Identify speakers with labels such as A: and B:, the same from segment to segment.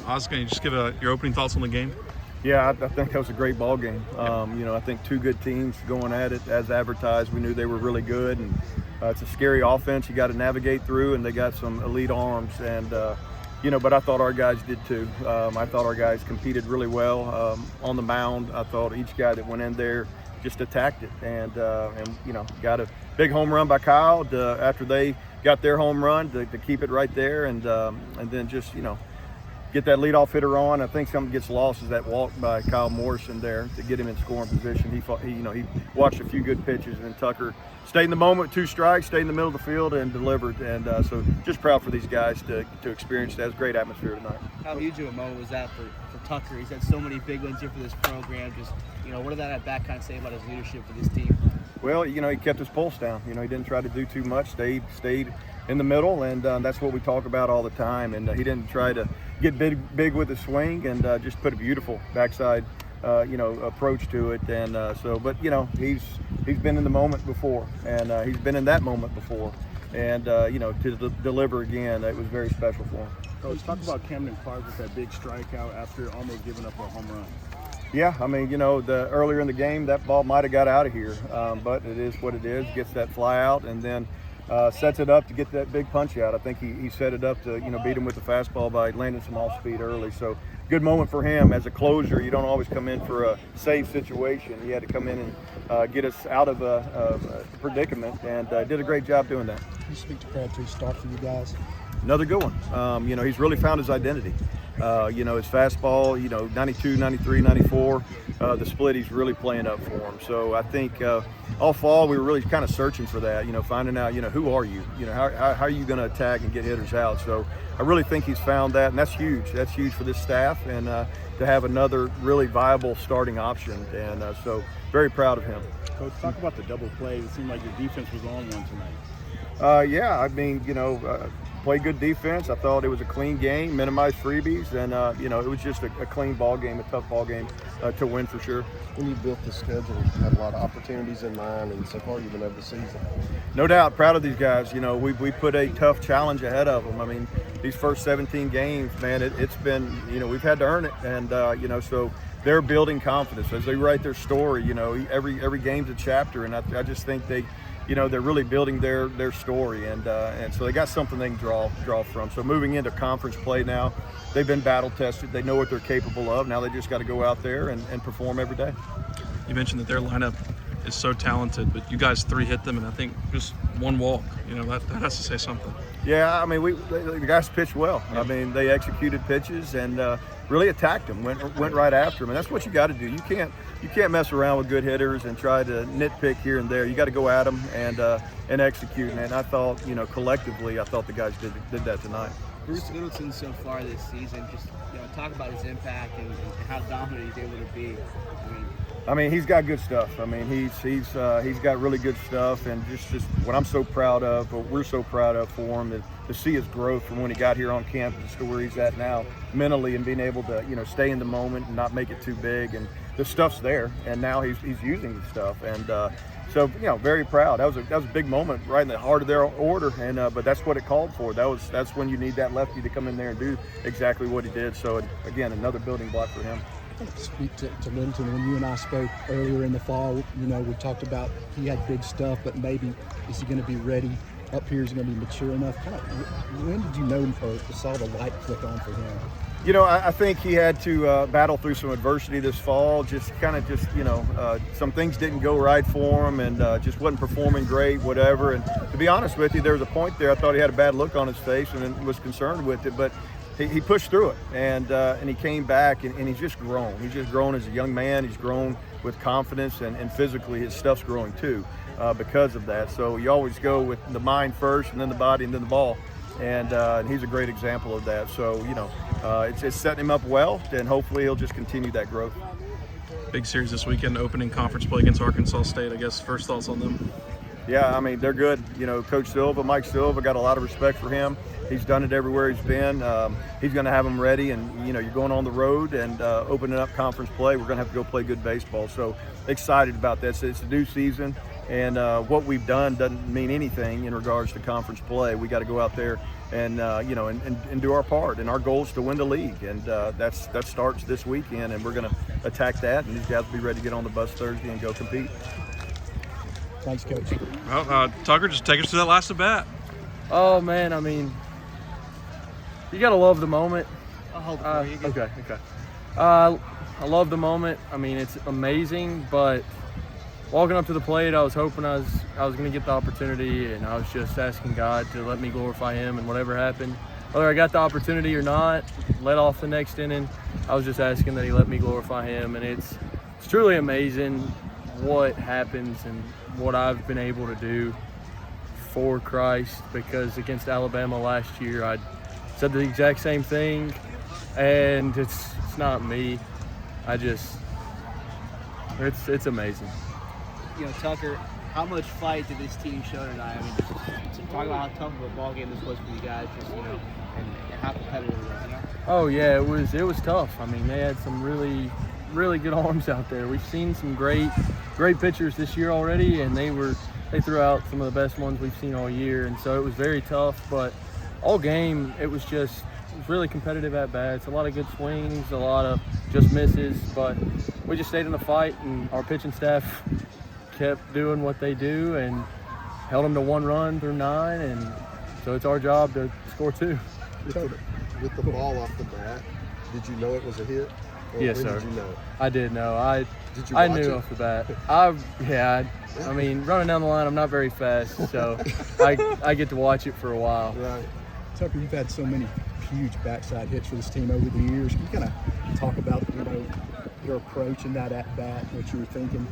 A: Oz, can you just give your opening thoughts on the game?
B: Yeah, I think that was a great ball game. I think two good teams going at it as advertised. We knew they were really good, and it's a scary offense you got to navigate through, and they got some elite arms. And but I thought our guys did too. I thought our guys competed really well on the mound. I thought each guy that went in there just attacked it, and got a big home run by Kyle after they got their home run to keep it right there, and then just get that leadoff hitter on. I think something gets lost is that walk by Kyle Morrison there to get him in scoring position. He watched a few good pitches, and then Tucker stayed in the moment, 2 strikes, stayed in the middle of the field and delivered. And so just proud for these guys to experience that. It was a great atmosphere tonight.
C: How huge of a moment was that for Tucker? He's had so many big wins here for this program. Just what did that at bat kind of say about his leadership for this team?
B: Well, he kept his pulse down. He didn't try to do too much. Stayed in the middle, and that's what we talk about all the time. And he didn't try to get big with the swing, and just put a beautiful backside, approach to it. And he's been in the moment before, and he's been in that moment before, and to deliver again, it was very special for him.
D: Coach, talk about Camden Clark with that big strikeout after almost giving up a home run.
B: Yeah, the earlier in the game that ball might have got out of here, but it is what it is. Gets that fly out, and then sets it up to get that big punch out. I think he set it up to beat him with the fastball by landing some off speed early. So good moment for him as a closer. You don't always come in for a safe situation. He had to come in and get us out of a predicament, and did a great job doing that.
E: Can you speak to Crabtree's start for you guys?
B: Another good one. He's really found his identity. His fastball, 92, 93, 94, the split he's really playing up for him. So I think all fall we were really kind of searching for that, finding out, who are you? How are you going to attack and get hitters out? So I really think he's found that, and that's huge. That's huge for this staff, and to have another really viable starting option. And so very proud of him.
D: Coach, talk about the double play. It seemed like your defense was on one tonight.
B: Played good defense. I thought it was a clean game, minimized freebies, and it was just a clean ball game, a tough ball game to win for sure.
F: When you built the schedule, you had a lot of opportunities in mind, and so far you've been able to seize them.
B: No doubt, proud of these guys. We put a tough challenge ahead of them. These first 17 games, man, it's been, we've had to earn it, and so they're building confidence as they write their story. Every game's a chapter, and I just think they're really building their story, and so they got something they can draw from. So moving into conference play now, they've been battle tested. They know what they're capable of. Now they just got to go out there and perform every day.
A: You mentioned that their lineup is so talented, but you guys 3 hit them, and I think just 1 walk. That has to say something.
B: Yeah, the guys pitched well. They executed pitches and really attacked them, went right after them, and that's what you got to do. You can't mess around with good hitters and try to nitpick here and there. You got to go at them and execute. And I thought, collectively, I thought the guys did that tonight.
C: Bruce Littleton so far this season, just talk about his impact and how dominant he's able to be.
B: He's got good stuff. He's got really good stuff, and just what I'm so proud of, what we're so proud of for him, is to see his growth from when he got here on campus to where he's at now mentally, and being able to stay in the moment and not make it too big. And the stuff's there, and now he's using the stuff, and so very proud. That was a big moment right in the heart of their order, and but that's what it called for. That's when you need that lefty to come in there and do exactly what he did. So again, another building block for him.
E: Speak to Littleton. When you and I spoke earlier in the fall, we talked about he had big stuff, but maybe is he going to be ready up here? Is he going to be mature enough? When did you know or saw the light click on for him?
B: I think he had to battle through some adversity this fall. Some things didn't go right for him, and just wasn't performing great, whatever. And to be honest with you, there was a point there I thought he had a bad look on his face and was concerned with it, but he pushed through it, and he came back, and he's just grown. He's just grown as a young man. He's grown with confidence, and physically his stuff's growing too because of that. So you always go with the mind first, and then the body, and then the ball. And he's a great example of that. So, it's setting him up well, and hopefully he'll just continue that growth.
A: Big series this weekend, opening conference play against Arkansas State. I guess first thoughts on them?
B: Yeah, they're good. Coach Mike Silva, got a lot of respect for him. He's done it everywhere he's been. He's going to have them ready, and you're going on the road and opening up conference play. We're going to have to go play good baseball. So excited about this. It's a new season, And what we've done doesn't mean anything in regards to conference play. We got to go out there and and do our part. And our goal is to win the league, and that starts this weekend. And we're going to attack that. And these guys will be ready to get on the bus Thursday and go compete.
E: Thanks, Coach.
A: Well, Tucker, just take us to that last at bat.
G: Oh man, I mean, you gotta love the moment.
C: I'll hold it for you. You can-
G: Okay. I love the moment. I mean, it's amazing, but walking up to the plate, I was hoping I was gonna get the opportunity, and I was just asking God to let me glorify Him, and whatever happened, whether I got the opportunity or not, let off the next inning, I was just asking that He let me glorify Him, and it's truly amazing what happens and what I've been able to do for Christ, because against Alabama last year, I said the exact same thing, and it's not me. It's amazing.
C: You know, Tucker, how much fight did this team show tonight? I mean, just talk about how tough of a ball game this was for you guys, just and how competitive it was. You know?
G: Oh yeah, it was tough. I mean, they had some really good arms out there. We've seen some great pitchers this year already, and they threw out some of the best ones we've seen all year, and so it was very tough. But all game, it was really competitive at bats. A lot of good swings, a lot of just misses, but we just stayed in the fight, and our pitching staff kept doing what they do and held them to 1 run through 9, and so it's our job to score 2.
F: With the ball off the bat, did you know it was a hit? Or
G: Yes,
F: when
G: sir.
F: Did you know?
G: I did know.
F: Did you
G: I
F: watch
G: knew
F: it?
G: off the bat. I mean, running down the line, I'm not very fast, so I get to watch it for a while.
F: Right.
E: Tucker, you've had so many huge backside hits for this team over the years. Can you kind of talk about, your approach in that at-bat, what you were thinking?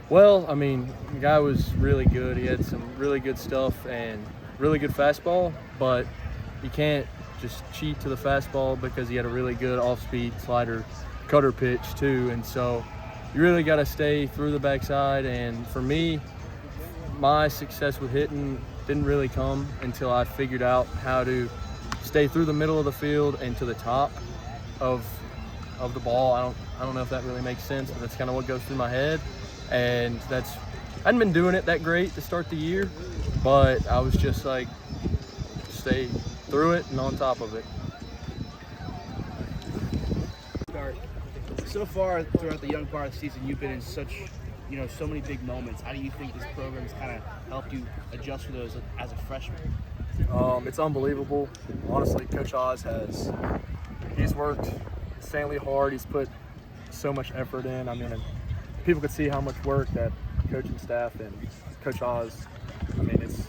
G: Well, I mean, the guy was really good. He had some really good stuff and really good fastball, but you can't just cheat to the fastball because he had a really good off-speed slider cutter pitch too, and so you really got to stay through the backside. And for me, my success with hitting didn't really come until I figured out how to stay through the middle of the field and to the top of the ball. I don't know if that really makes sense, but that's kind of what goes through my head. And I hadn't been doing it that great to start the year, but I was just like, stay through it and on top of it.
C: So far throughout the young part of the season, you've been in such, so many big moments. How do you think this program's kind of helped you adjust for those as a freshman?
G: It's unbelievable. Honestly, Coach Oz he's worked insanely hard. He's put so much effort in. I mean, people could see how much work that coaching staff and Coach Oz, I mean, it's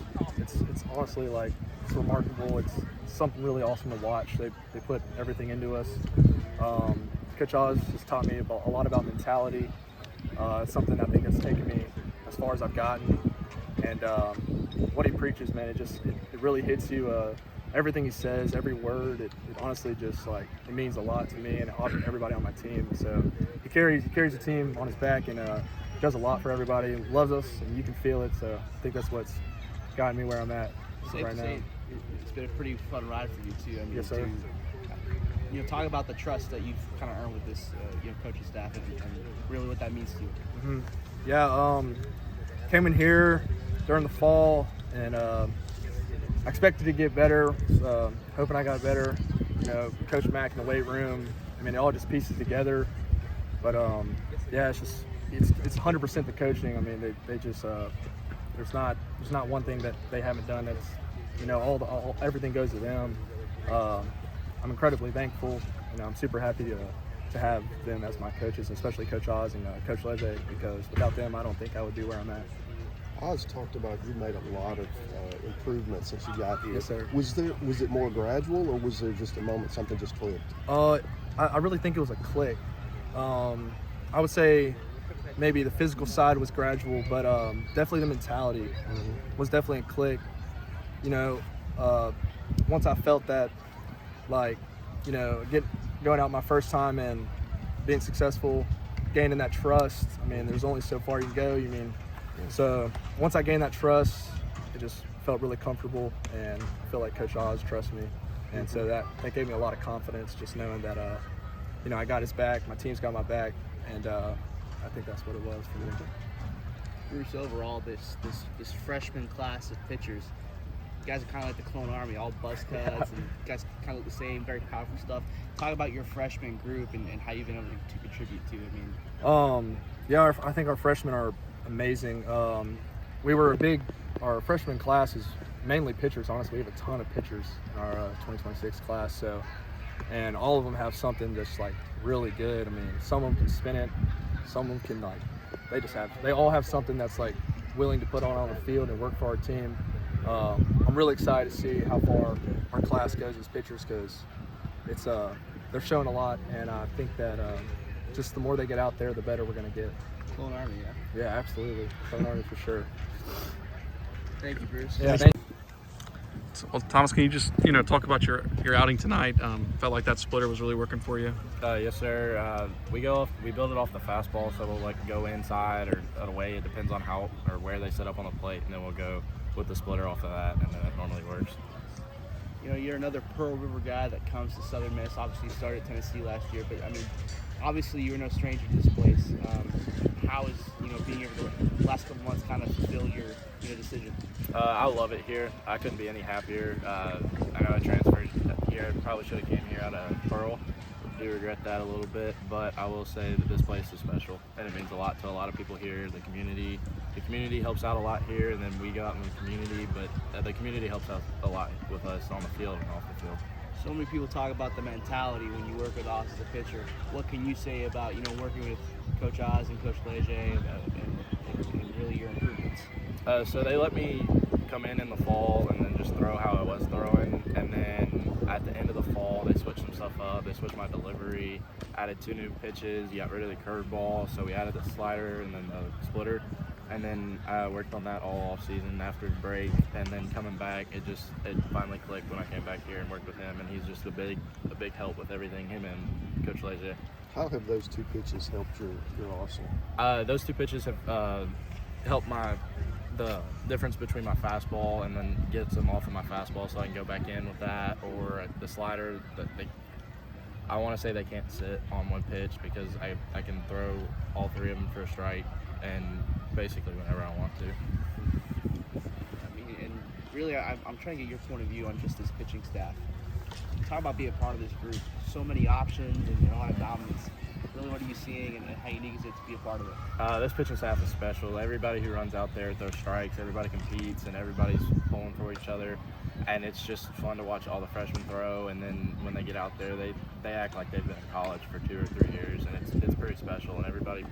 G: honestly like, it's remarkable. It's something really awesome to watch. They put everything into us. Coach Oz just taught me a lot about mentality. It's something I think that's taken me as far as I've gotten. And what he preaches, man, it really hits you. Everything he says, every word, it honestly just it means a lot to me and everybody on my team. So he carries the team on his back and does a lot for everybody. He loves us, and you can feel it. So I think that's what's gotten me where I'm at right now.
C: It's been a pretty fun ride for you too. I mean,
G: Yes, sir.
C: Talk about the trust that you've kind of earned with this, coaching staff, and really what that means to you.
G: Mm-hmm. Yeah, came in here during the fall, and I expected to get better. Hoping I got better. Coach Mack in the weight room. I mean, it all just pieces together. But it's 100% the coaching. I mean, they just there's not one thing that they haven't done. That's everything goes to them. I'm incredibly thankful. I'm super happy to have them as my coaches, especially Coach Oz and Coach Leze, because without them, I don't think I would be where I'm at.
F: Oz talked about you made a lot of improvements since you got here.
G: Yes, sir.
F: Was it more gradual, or was there just a moment something just clicked?
G: I really think it was a click. I would say maybe the physical side was gradual, but definitely the mentality was definitely a click. Once I felt that, going out my first time and being successful, gaining that trust. I mean, there's only so far you can go. So once I gained that trust, it just felt really comfortable, and I feel like Coach Oz trusts me, and so that gave me a lot of confidence, just knowing that I got his back, my team's got my back, and I think that's what it was for me.
C: Bruce, overall, this freshman class of pitchers, you guys are kind of like the clone army, all buzz cuts, and you guys kind of look the same, very powerful stuff. Talk about your freshman group and how you've been able to contribute to it.
G: Yeah, I think our freshmen are amazing. Our freshman class is mainly pitchers. Honestly, we have a ton of pitchers in our 2026 class. So, and all of them have something that's like really good. I mean, some of them can spin it, some of them can they all have something that's like willing to put on the field and work for our team. I'm really excited to see how far our class goes as pitchers because they're showing a lot, and I think that just the more they get out there, the better we're going to get.
C: Clone army, yeah.
G: Yeah, absolutely. Clone army for sure.
C: Thank you, Bruce.
G: Yeah,
A: Well, Thomas, can you just talk about your outing tonight? Felt like that splitter was really working for you.
H: Yes, sir. We build it off the fastball, so we'll go inside or away. It depends on how or where they set up on the plate, and then we'll go with the splitter off of that, and then it normally works.
C: You're another Pearl River guy that comes to Southern Miss. Obviously, you started at Tennessee last year, but I mean, obviously you're no stranger to this place. How is being here for the last couple months kind of fulfill your decision?
H: I love it here. I couldn't be any happier. I know I transferred here. Probably should have came here out of Pearl. I do regret that a little bit, but I will say that this place is special, and it means a lot to a lot of people here. The community helps out a lot here, and then we go out in the community, but the community helps out a lot with us on the field and off the field.
C: So many people talk about the mentality when you work with Oz as a pitcher. What can you say about working with Coach Oz and Coach Leger and really your improvements?
H: So they let me come in the fall and then just throw how I was throwing, and then at the end of the fall they switched some stuff up. They switched my delivery, added 2 new pitches, got rid of the curveball, so we added the slider and then the splitter, and then I worked on that all off season after the break, and then coming back it finally clicked when I came back here and worked with him, and he's just a big help with everything, him and Coach Leger.
F: How have those 2 pitches helped your arsenal?
H: Those 2 pitches have helped the difference between my fastball and then gets them off of my fastball so I can go back in with that, or the slider. I want to say they can't sit on one pitch because I can throw all 3 of them for a strike and basically whenever I want to.
C: I mean, and really I'm trying to get your point of view on just this pitching staff. Talk about being a part of this group. So many options and a lot of dominance. Really, what are you seeing and how unique is it to be a part of it?
H: This pitching staff is special. Everybody who runs out there throws strikes, everybody competes, and everybody's pulling for each other. And it's just fun to watch all the freshmen throw, and then when they get out there, they act like they've been in college for 2 or 3 years, and it's pretty special, and everybody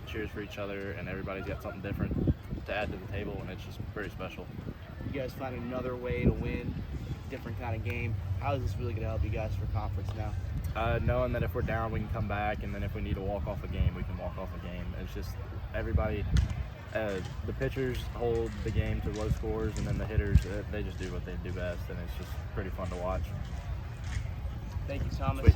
H: cheers for each other, and everybody's got something different to add to the table, and it's just pretty special.
C: You guys find another way to win, different kind of game. How is this really going to help you guys for conference now?
H: Knowing that if we're down, we can come back, and then if we need to walk off a game, we can walk off a game. It's just everybody, the pitchers hold the game to low scores, and then the hitters, they just do what they do best, and it's just pretty fun to watch.
C: Thank you, Thomas.
H: Sweet.